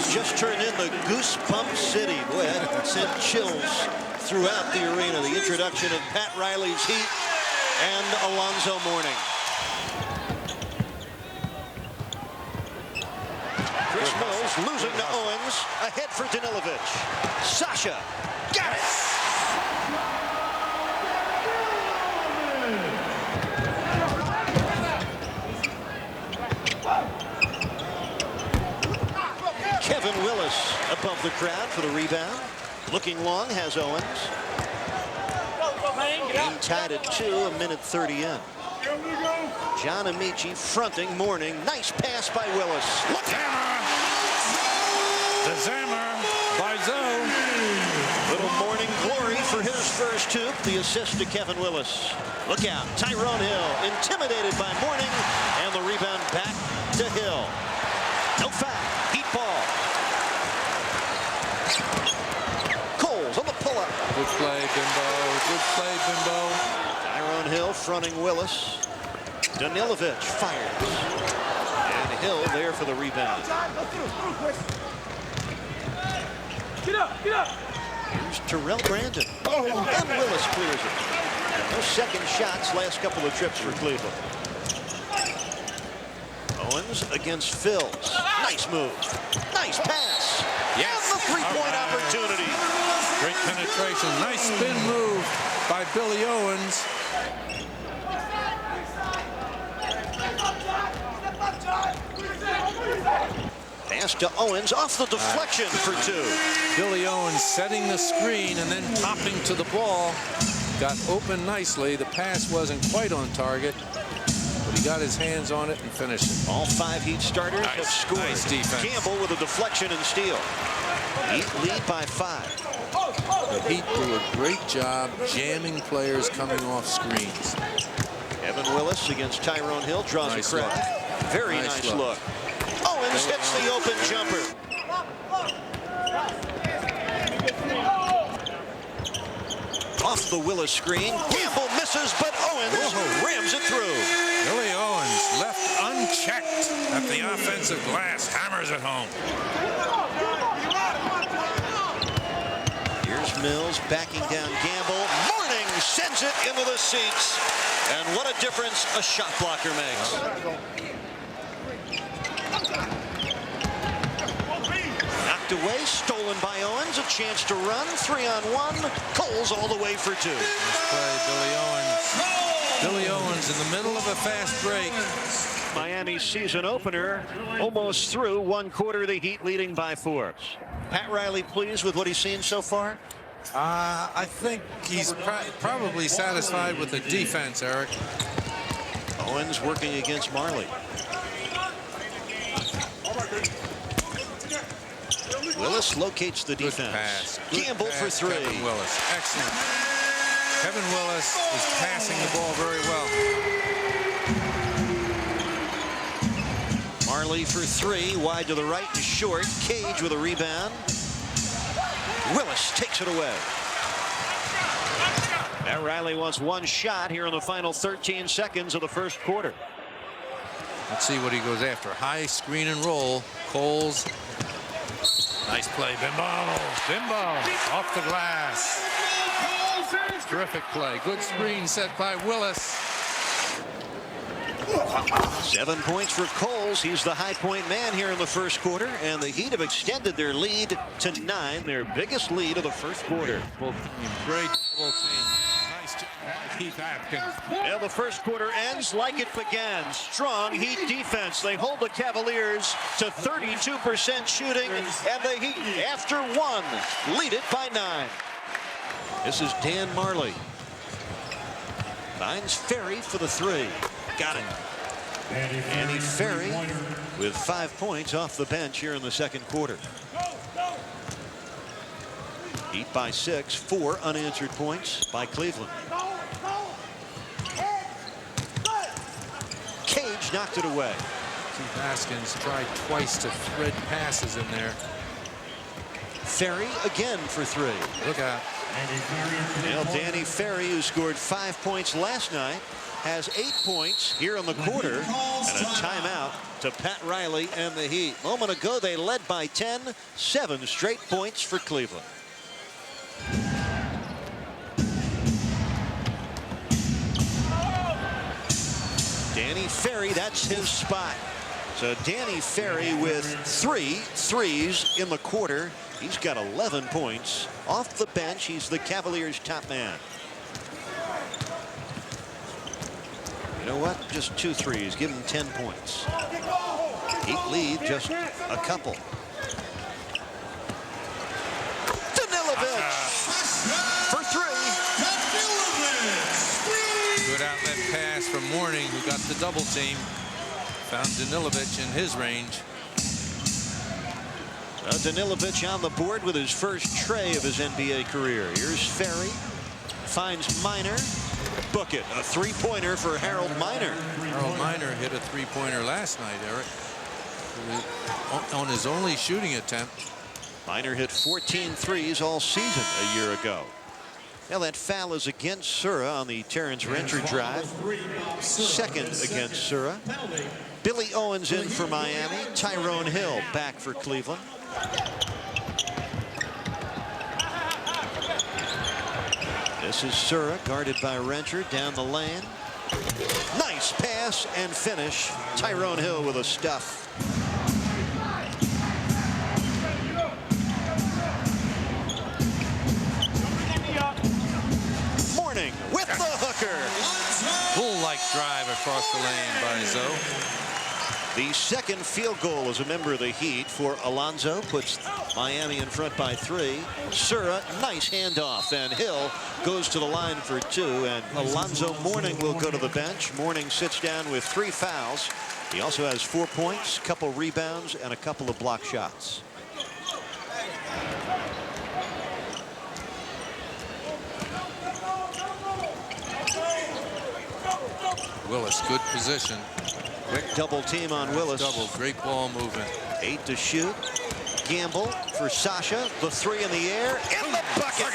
just turned into Goosebump City. Boy, that sent chills throughout the arena. The introduction of Pat Riley's Heat and Alonzo Mourning. Chris Mills losing to Owens. Ahead for Danilovic. Sasha. Got it. Kevin Willis above the crowd for the rebound. Looking long has Owens. Game tied at 2, a minute 30 in. John Amici fronting Mourning. Nice pass by Willis. Look Hammer. The Zammer by Zoe. Little Mourning glory for his first hoop. The assist to Kevin Willis. Look out. Tyrone Hill intimidated by Mourning. And the rebound back to Hill. No foul. Heat ball. Coles on the pull-up. Good play, Bimbo. Good play, Bimbo. Tyrone Hill fronting Willis. Danilovic fires. And Hill there for the rebound. Get up, get up. Here's Terrell Brandon. And Willis clears it. No second shots last couple of trips for Cleveland. Owens against Phils. Nice move. Nice pass. Yes. And the three-point opportunity. Great penetration. Nice spin move by Billy Owens. Pass to Owens off the deflection for 2. Billy Owens setting the screen and then popping to the ball. Got open nicely. The pass wasn't quite on target, but he got his hands on it and finished it. All 5 Heat starters have scored. Nice defense. Campbell with a deflection and steal. Heat lead by 5. The Heat do a great job jamming players coming off screens. Evan Willis against Tyrone Hill draws Nice a crowd. look. Very nice look. Owens hits the open jumper. Off the Willis screen. Campbell misses, but Owens rams it through. Billy Owens left unchecked at the offensive glass. Hammers it home. Here's Mills backing down Gamble. Mourning sends it into the seats. And what a difference a shot blocker makes. Knocked away, stolen by Owens. A chance to run. 3-on-1. Coles all the way for 2. Nice play, Billy Owens. Billy Owens in the middle of a fast break. Miami's season opener almost through. 1 quarter, the Heat leading by 4. Pat Riley pleased with what he's seen so far? I think he's probably satisfied with the defense, Eric. Owens working against Marley. Willis locates the defense. Good pass. Good Gamble pass, for 3. Kevin Willis. Excellent. Kevin Willis is passing the ball very well. Marley for 3. Wide to the right and short. Cage with a rebound. Willis takes it away. Now Riley wants 1 shot here in the final 13 seconds of the first quarter. Let's see what he goes after. High screen and roll. Coles. Nice play. Bimbo. Bimbo. Off the glass. Terrific play. Good screen set by Willis. 7 points for Coles. He's the high point man here in the first quarter. And the Heat have extended their lead to 9. Their biggest lead of the first quarter. Great full team. Nice job by Keith Atkins. And the first quarter ends like it began. Strong Heat defense. They hold the Cavaliers to 32% shooting. And the Heat, after 1, lead it by 9. This is Dan Marley. Finds Ferry for the 3. Got it. Andy Ferry with 5 points off the bench here in the second quarter. Heat by 6. 4 unanswered points by Cleveland. Cage knocked it away. Keith Atkins tried twice to thread passes in there. Ferry again for 3. Look out. Now Danny Ferry, who scored 5 points last night, has 8 points here in the quarter, and a timeout to Pat Riley and the Heat. A moment ago, they led by 10, 7 straight points for Cleveland. Danny Ferry, that's his spot. So Danny Ferry with 3 threes in the quarter. He's got 11 points. Off the bench, he's the Cavaliers' top man. You know what? Just 2 threes. Give him 10 points. Heat lead just a couple. Danilovic for 3. Good outlet pass from Mourning, who got the double team. Found Danilovic in his range. Danilovic on the board with his first tray of his NBA career. Here's Ferry. Finds Miner. Book it. A 3-pointer for Harold Miner. Harold Miner hit a 3-pointer last night, Eric, on his only shooting attempt. Miner hit 14 threes all season a year ago. Now that foul is against Sura on the Terrence Rencher drive. Second against Sura. Billy Owens in for Miami. Tyrone Hill back for Cleveland. This is Sura guarded by Rencher down the lane. Nice pass and finish. Tyrone Hill with a stuff. Mourning with the hooker. Bull-like drive across the lane by Zoe. The second field goal as a member of the Heat for Alonzo puts Miami in front by 3. Sura, nice handoff, and Hill goes to the line for 2, and Alonzo Mourning will go to the bench. Mourning sits down with 3 fouls. He also has 4 points, a couple rebounds, and a couple of block shots. Willis, good position. Quick double team on Willis. Double, great ball movement. 8 to shoot. Gamble for Sasha. The 3 in the air. In the bucket.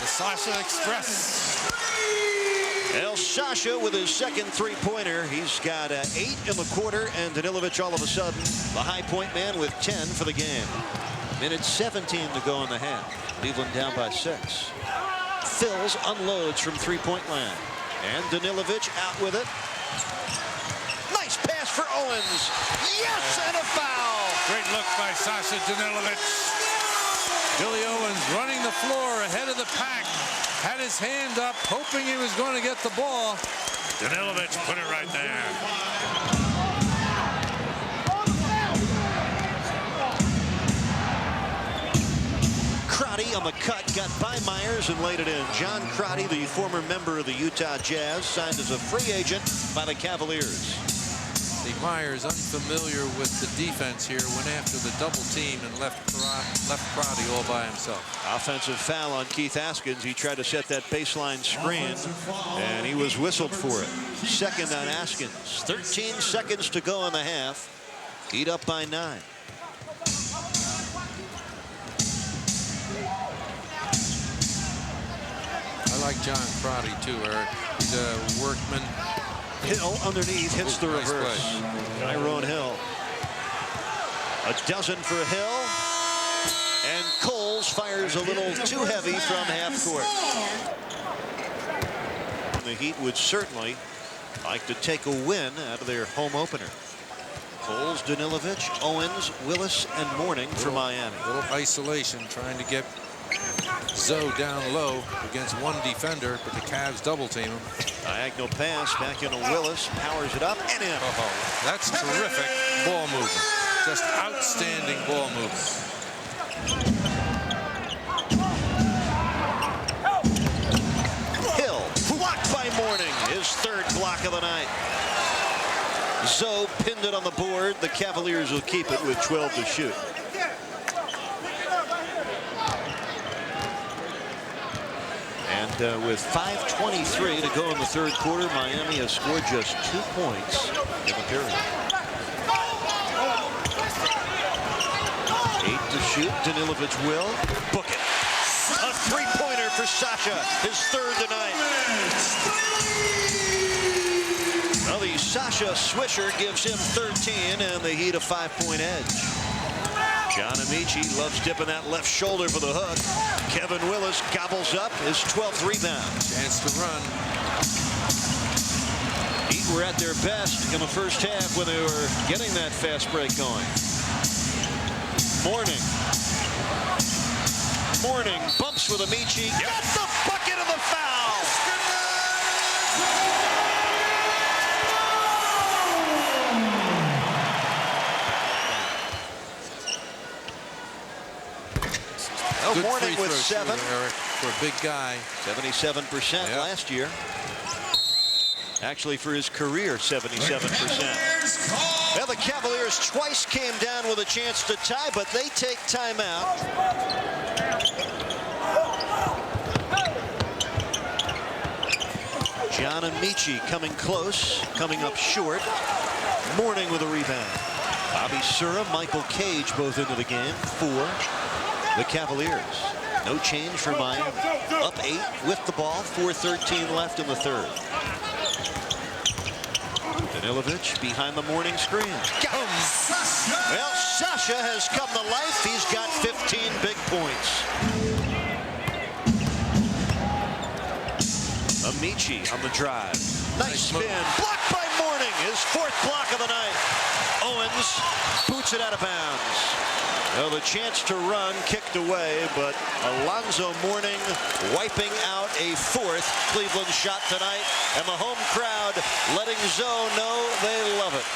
The Sasha Express. El Sasha with his second 3-pointer. He's got 8 in the quarter, and Danilovic all of a sudden the high point man with 10 for the game. Minute 17 to go in the half. Cleveland down by 6. Fills, unloads from 3-point land. And Danilovic out with it. Nice pass for Owens. Yes, and a foul. Great look by Sasha Danilovic. Billy Owens running the floor ahead of the pack. Had his hand up, hoping he was going to get the ball. Danilovic put it right there. Crotty on the cut, got by Myers and laid it in. John Crotty, the former member of the Utah Jazz, signed as a free agent by the Cavaliers. See, Myers, unfamiliar with the defense here, went after the double team and left Crotty all by himself. Offensive foul on Keith Askins. He tried to set that baseline screen, and he was whistled for it. Second on Askins. 13 seconds to go in the half. Heat up by 9. I like John Crotty too, Eric. He's a workman. Hill underneath hits the reverse. Tyrone Hill. A dozen for Hill. And Coles fires a little too heavy from half court. The Heat would certainly like to take a win out of their home opener. Coles, Danilovic, Owens, Willis, and Mourning for Miami. A little isolation, trying to get Zoe down low against one defender, but the Cavs double team him. Diagonal pass back into Willis, powers it up and in. Oh, that's terrific ball movement. Just outstanding ball movement. Hill blocked by Mourning, his 3rd block of the night. Zoe pinned it on the board. The Cavaliers will keep it with 12 to shoot. And with 5:23 to go in the 3rd quarter, Miami has scored just 2 points in the period. 8 to shoot. Danilovic will book it. A 3-pointer for Sasha, his third tonight. Well, the Sasha Swisher gives him 13 and the Heat a 5-point edge. John Amici loves dipping that left shoulder for the hook. Kevin Willis gobbles up his 12th rebound. Chance to run. Heat were at their best in the first half when they were getting that fast break going. Mourning bumps with Amici. Got the bucket of the foul. Good Mourning free with throw 7. shooter, Eric, for a big guy. 77% last year. Actually, for his career, 77%. Well, the Cavaliers twice came down with a chance to tie, but they take timeout. John Amici coming close, coming up short. Mourning with a rebound. Bobby Sura, Michael Cage both into the game for the Cavaliers. No change for Miami. Up 8 with the ball. 4:13 left in the third. Danilovic behind the Mourning screen. Well, Sasha has come to life. He's got 15 big points. Amici on the drive. Nice spin. Blocked by Mourning. His 4th block of the night. Owens boots it out of bounds. Well, the chance to run kicked away, but Alonzo Mourning wiping out a 4th Cleveland shot tonight, and the home crowd letting Zoe know they love it.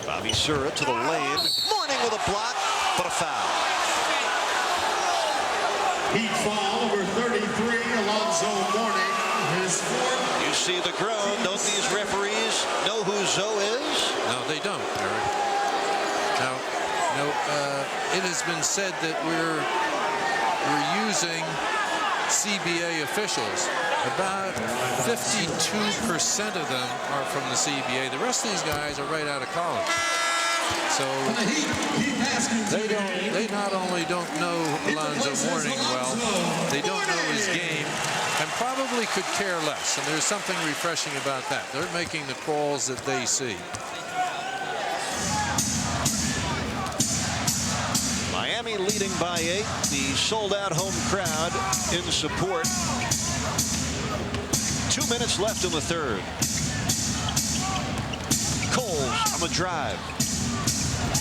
Bobby Sura to the lane. Mourning with a block, but a foul. Heat foul over 33, Alonzo Mourning. His 4th. You see the groan. Don't these referees know who Zoe is? No, they don't, Eric. Now, it has been said that we're using CBA officials. About 52% of them are from the CBA. The rest of these guys are right out of college. So they not only don't know Alonzo Mourning well, they don't know his game, and probably could care less. And there's something refreshing about that. They're making the calls that they see. Miami leading by 8. The sold-out home crowd in support. 2 minutes left in the third. Coles on the drive.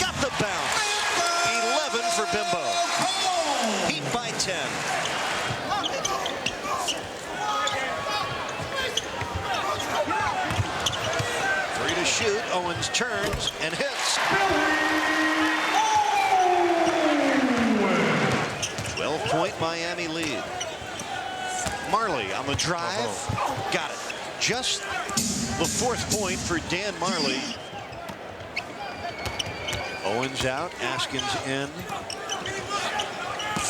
Got the bounce. 11 for Bimbo. Heat by 10. Free to shoot. Owens turns and hits. 12-point Miami lead. Marley on the drive. Got it. Just the 4th point for Dan Marley. Owens out. Askins in.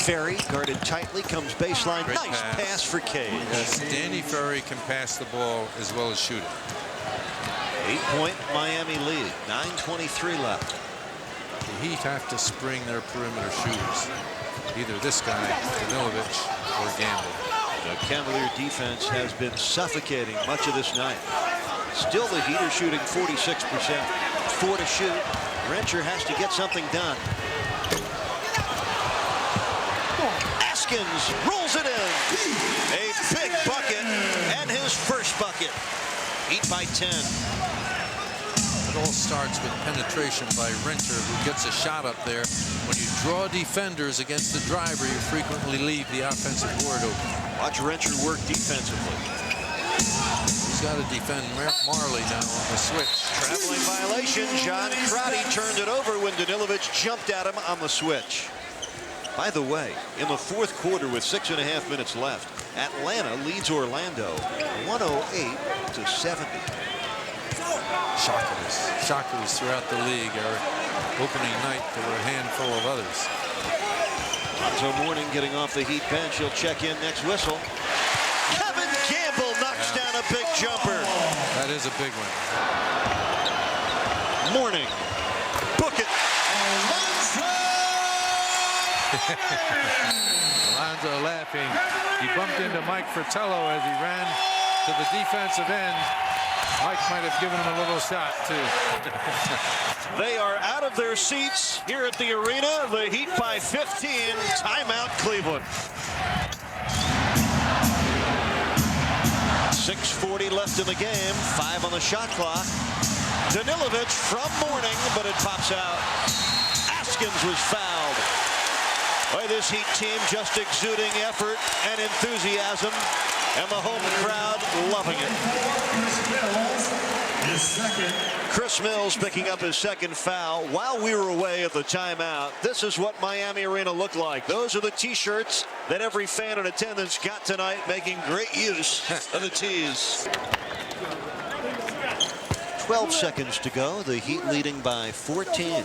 Ferry guarded tightly. Comes baseline. Great nice pass for Cage. Yes, Danny Ferry can pass the ball as well as shoot it. 8-point Miami lead. 9:23 left. The Heat have to spring their perimeter shooters. Either this guy, Danilovic, or Gamble. The Cavalier defense has been suffocating much of this night. Still the Heat are shooting 46%. 4 to shoot. Rencher has to get something done. Askins rolls it in. A big bucket and his first bucket. Heat by 10. It all starts with penetration by Rencher, who gets a shot up there. When you draw defenders against the driver, you frequently leave the offensive board open. Watch Rencher work defensively. He's got to defend Marley now on the switch. Traveling violation. John Crotty turned it over when Danilovic jumped at him on the switch. By the way, in the 4th quarter with 6.5 minutes left, Atlanta leads Orlando 108-70. Shockers throughout the league, Eric. Opening night, there were a handful of others. Alonzo Mourning getting off the Heat bench. He'll check in next whistle. Kevin Gamble knocks down a big jumper. That is a big one. Mourning. Book it. Alonzo laughing. He bumped into Mike Fratello as he ran to the defensive end. Mike might have given him a little shot, too. They are out of their seats here at the arena. The Heat by 15. Timeout, Cleveland. 6:40 left in the game. 5 on the shot clock. Danilovic from Mourning, but it pops out. Askins was fouled. Boy, this Heat team just exuding effort and enthusiasm, and the home crowd loving it. Chris Mills picking up his second foul while we were away at the timeout. This is what Miami Arena looked like. Those are the T-shirts that every fan in attendance got tonight, making great use of the tees. 12 seconds to go. The Heat leading by 14.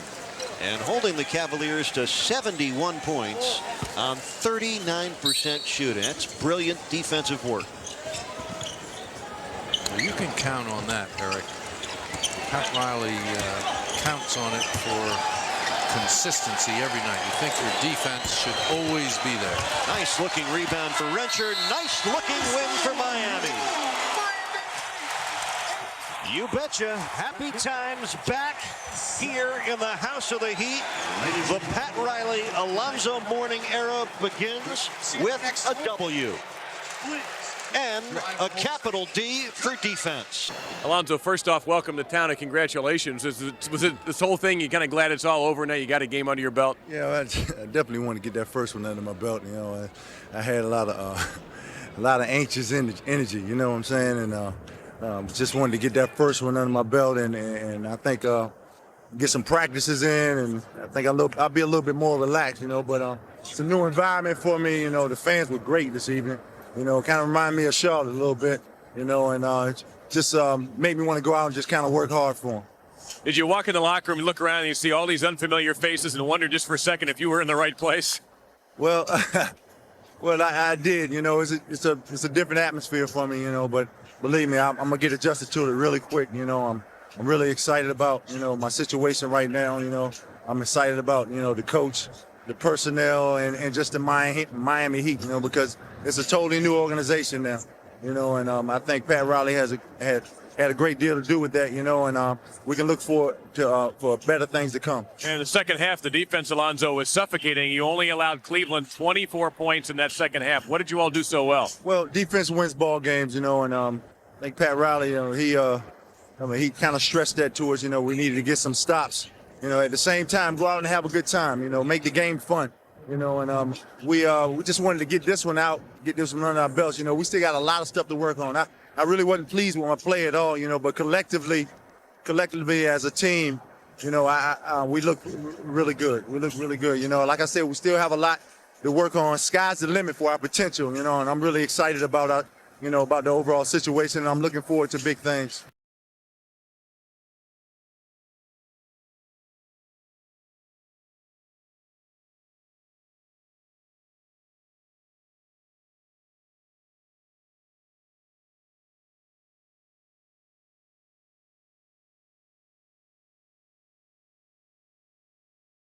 And holding the Cavaliers to 71 points on 39% shooting. That's brilliant defensive work. Well, you can count on that, Eric. Pat Riley counts on it for consistency every night. You think your defense should always be there. Nice looking rebound for Rencher. Nice looking win for Miami. You betcha. Happy times back here in the house of the Heat. The Pat Riley, Alonzo Mourning era begins with a W. And a capital D for defense. Alonzo, first off, welcome to town and congratulations. Was it this whole thing, you kind of glad it's all over now? You got a game under your belt? Yeah, I definitely want to get that first one under my belt. You know, I had a lot of anxious energy. You know what I'm saying? And just wanted to get that first one under my belt, and I think get some practices in, and I think I'll be a little bit more relaxed. You know, but it's a new environment for me. You know, the fans were great this evening. You know, kind of remind me of Charlotte a little bit, you know, and it just made me want to go out and just kind of work hard for them. Did you walk in the locker room and look around and you see all these unfamiliar faces and wonder just for a second if you were in the right place? Well, I did. You know, it's a different atmosphere for me, you know, but believe me, I'm going to get adjusted to it really quick. You know, I'm really excited about, you know, my situation right now. You know, I'm excited about, you know, the coach, the personnel, and just the Miami Heat, you know, because it's a totally new organization now, you know, and I think Pat Riley had a great deal to do with that, you know, and we can look forward to for better things to come. And in the second half, the defense, Alonzo, was suffocating. You only allowed Cleveland 24 points in that second half. What did you all do so well? Well, defense wins ball games, you know, and I think Pat Riley, you know, he kind of stressed that to us. You know, we needed to get some stops. You know, at the same time, go out and have a good time. You know, make the game fun. You know, and we just wanted to get this one out, get this one under our belts. You know, we still got a lot of stuff to work on. I really wasn't pleased with my play at all. You know, but collectively as a team, you know, we look really good. We look really good. You know, like I said, we still have a lot to work on. Sky's the limit for our potential. You know, and I'm really excited about the overall situation. And I'm looking forward to big things.